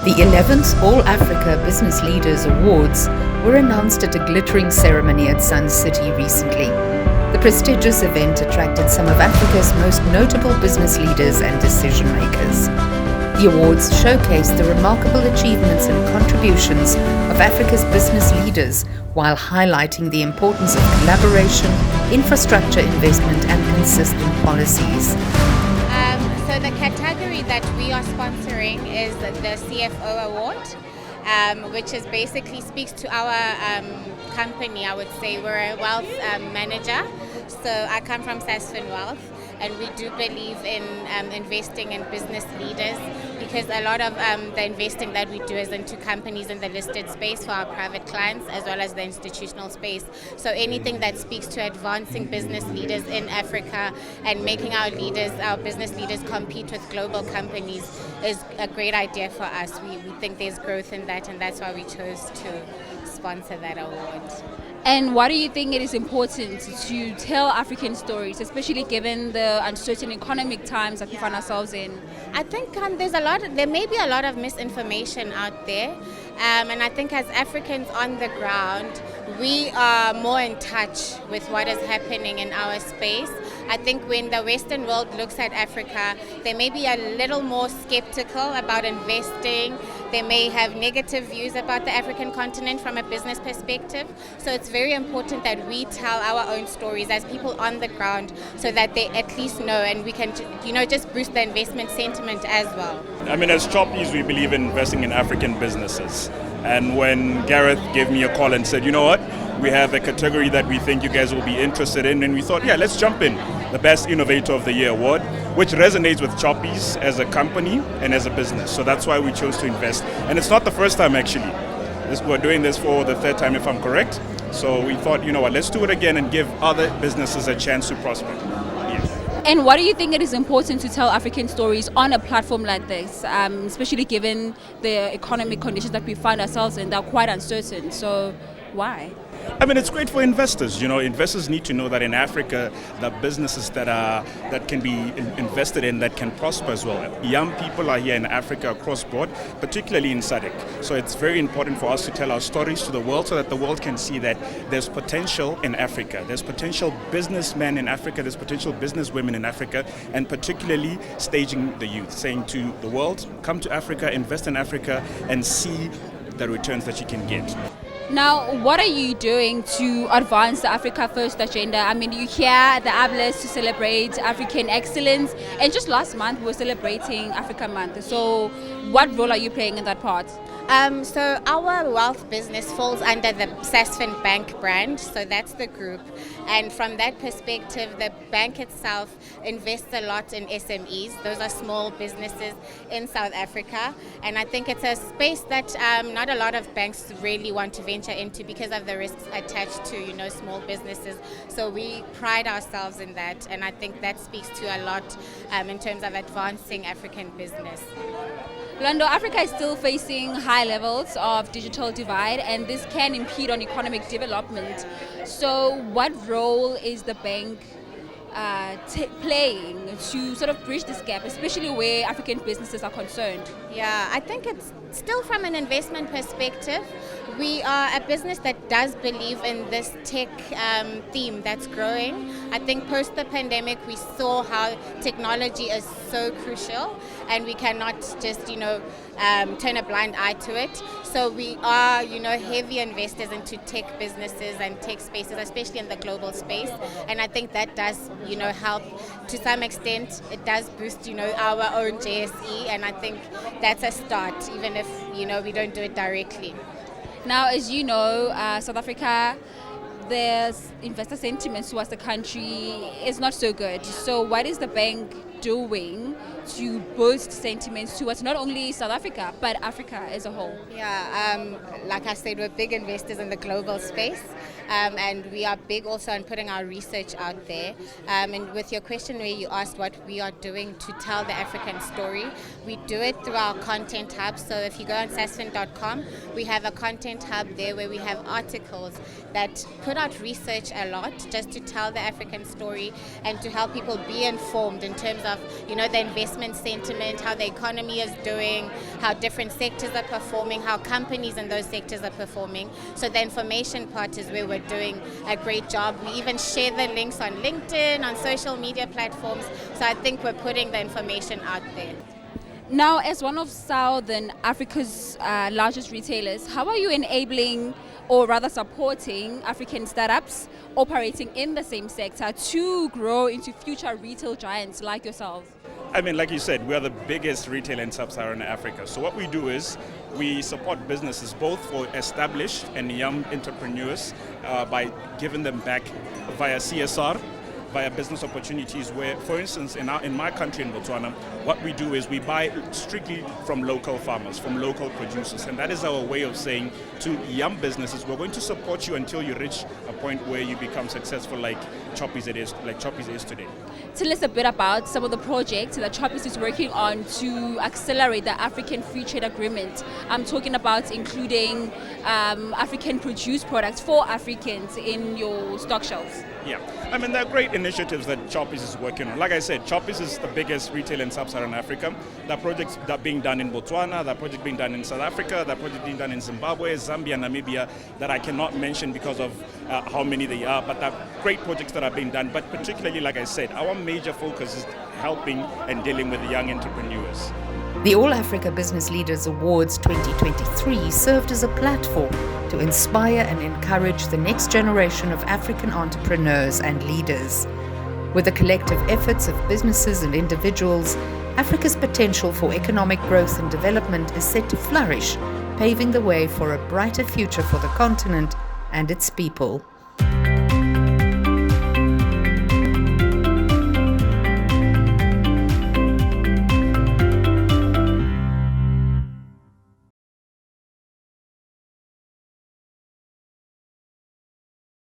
The 11th All Africa Business Leaders Awards were announced at a glittering ceremony at Sun City recently. The prestigious event attracted some of Africa's most notable business leaders and decision makers. The awards showcased the remarkable achievements and contributions of Africa's business leaders while highlighting the importance of collaboration, infrastructure investment and consistent policies. So the category that we are sponsoring is the CFO Award, which is basically speaks to our company. I would say we're a wealth manager. So I come from Sasfin Wealth, and we do believe in investing in business leaders, because a lot of the investing that we do is into companies in the listed space for our private clients as well as the institutional space. So anything that speaks to advancing business leaders in Africa and making our business leaders compete with global companies is a great idea for us. We think there's growth in that, and that's why we chose to sponsor that award. And why do you think it is important to tell African stories, especially given the uncertain economic times that we find ourselves in? I think there may be a lot of misinformation out there, and I think as Africans on the ground, we are more in touch with what is happening in our space. I think when the Western world looks at Africa, they may be a little more skeptical about investing. They may have negative views about the African continent from a business perspective. So it's very important that we tell our own stories as people on the ground, so that they at least know, and we can, just boost the investment sentiment as well. I mean, as Choppies, we believe in investing in African businesses. And when Gareth gave me a call and said, you know what, we have a category that we think you guys will be interested in, and we thought, yeah, let's jump in. The Best Innovator of the Year award, which resonates with Choppies as a company and as a business. So that's why we chose to invest. And it's not the first time, actually. We're doing this for the third time, if I'm correct. So we thought, you know what, let's do it again and give other businesses a chance to prosper. And why do you think it is important to tell African stories on a platform like this, especially given the economic conditions that we find ourselves in? They're quite uncertain. So why? I mean, it's great for investors. Investors need to know that in Africa, the businesses that can be invested in, that can prosper as well. Young people are here in Africa across board, particularly in SADC. So it's very important for us to tell our stories to the world, so that the world can see that there's potential in Africa. There's potential businessmen in Africa. There's potential businesswomen in Africa, and particularly staging the youth, saying to the world, come to Africa, invest in Africa, and see the returns that you can get. Now, what are you doing to advance the Africa First agenda? I mean, you hear the ABLES to celebrate African excellence, and just last month we were celebrating Africa Month. So what role are you playing in that part? So our wealth business falls under the Sasfin Bank brand, so that's the group. And from that perspective, the bank itself invests a lot in SMEs. Those are small businesses in South Africa. And I think it's a space that not a lot of banks really want to venture into because of the risks attached to, small businesses. So we pride ourselves in that. And I think that speaks to a lot in terms of advancing African business. Lando, Africa is still facing high levels of digital divide, and this can impede on economic development. So what role is the bank playing to sort of bridge this gap, especially where African businesses are concerned? Yeah, I think it's still from an investment perspective. We are a business that does believe in this tech theme that's growing. I think post the pandemic, we saw how technology is so crucial, and we cannot just, turn a blind eye to it. So we are, heavy investors into tech businesses and tech spaces, especially in the global space. And I think that does, help to some extent. It does boost, our own JSE, and I think that's a start, even if, we don't do it directly. Now, as you know, South Africa, there's investor sentiment towards the country is not so good. So what is the bank doing to boost sentiments towards not only South Africa, but Africa as a whole? Yeah, like I said, we're big investors in the global space, and we are big also in putting our research out there. And with your question where you asked what we are doing to tell the African story, we do it through our content hub. So if you go on sasfin.com, we have a content hub there where we have articles that put out research a lot just to tell the African story and to help people be informed in terms of of, the investment sentiment, how the economy is doing, how different sectors are performing, how companies in those sectors are performing. So the information part is where we're doing a great job. We even share the links on LinkedIn, on social media platforms. So I think we're putting the information out there. Now, as one of Southern Africa's largest retailers, how are you enabling or rather supporting African startups operating in the same sector to grow into future retail giants like yourself? I mean, like you said, we are the biggest retailer in sub-Saharan Africa. So what we do is we support businesses both for established and young entrepreneurs by giving them back via CSR, via business opportunities where, for instance, in my country, in Botswana, what we do is we buy strictly from local farmers, from local producers. And that is our way of saying to young businesses, we're going to support you until you reach a point where you become successful like Choppies is today. Tell us a bit about some of the projects that Choppies is working on to accelerate the African Free Trade Agreement. I'm talking about including African produced products for Africans in your stock shelves. Yeah, I mean, there are great initiatives that Choppies is working on. Like I said, Choppies is the biggest retailer in sub-Saharan Africa. There are projects that are being done in Botswana, there are projects being done in South Africa, there are projects being done in Zimbabwe, Zambia, Namibia, that I cannot mention because of how many they are, but there are great projects that are being done. But particularly, like I said, our major focus is helping and dealing with young entrepreneurs. The All Africa Business Leaders Awards 2023 served as a platform to inspire and encourage the next generation of African entrepreneurs and leaders. With the collective efforts of businesses and individuals, Africa's potential for economic growth and development is set to flourish, paving the way for a brighter future for the continent and its people.